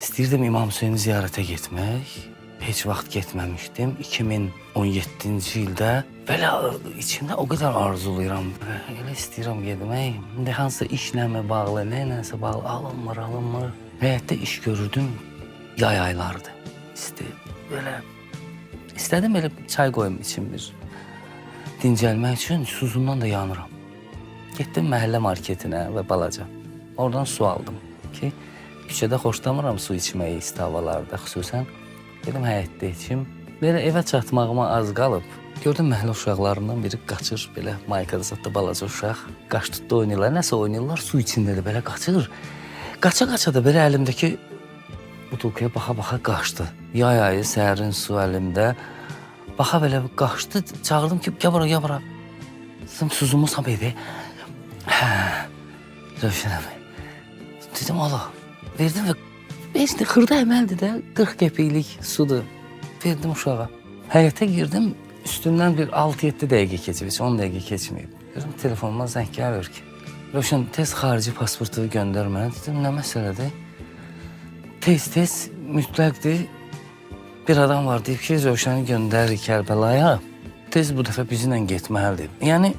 İstəyirdim İmam Hüseyni ziyarətə getmək. Heç vaxt getməmişdim. 2017-ci ildə belə içimdə o qədər arzulayıram. Elə istəyirəm getmək. İndi hansısa işlə mi bağlı, nəyləsə bağlı alınmır. Həyətdə iş görürdüm. Yay aylardı. İstədim elə çay qoyum içim bir. Dincəlmək üçün susuzumdan da yanıram. Getdim məhəllə marketinə və balaca. Oradan su aldım ki, küçədə xoşlamıram su içməyi isti havalarda xüsusən. Dedim həyətdə içim. Belə evə çatmağıma az qalıb. Gördüm məhəllə uşaqlarından biri qaçır, belə maykada satda balaca uşaq. Qaç tutdu oynayırlar, nəsə oynayırlar, su içində də belə qaçır. Qaça-qaça da belə əlimdəki butulkaya baxa-baxa qaçdı. Yay ayı, sərin su əlimdə. Baxa belə qaçdı, çağırdım ki, gəl bura. Suzumu sabiydi. Rövşən əmi. Dedim, Allah, verdim və beşli xırda əməldir də, 40 qəpiklik sudur. Verdim uşağa. Həyətə girdim, üstündən bir 6-7 dəqiqə keçib, 10 dəqiqə keçməyib. Dedim, telefonuma zəng gəlir ki, Rövşən, tez xarici pasportu göndər mənə. Dedim, nə məsələdir? Tez, mütləqdir. Bir adam var, deyib ki, Rövşəni göndərir Kərbəlaya. Tez bu dəfə bizimlə getməlidir. Yəni,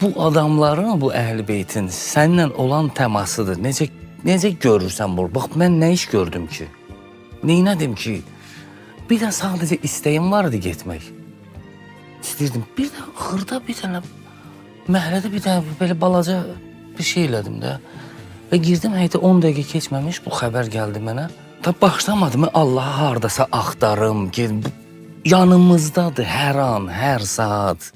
bu adamların, bu əhl-i beytin səninlə olan təmasıdır. Necə görürsən bunu? Bax, mən nə iş gördüm ki? Neynədim ki? Bir də sadəcə istəyim vardı getmək. İstəyirdim. Bir də xırda bir dənə, məhəllədə bir dənə belə balaca bir şey elədim də. Və girdim həyətə 10 dəqiqə keçməmiş bu xəbər gəldi mənə. Da başlamadım, Allah'a hardasa axtarım, yanımızdadır hər an, hər saat.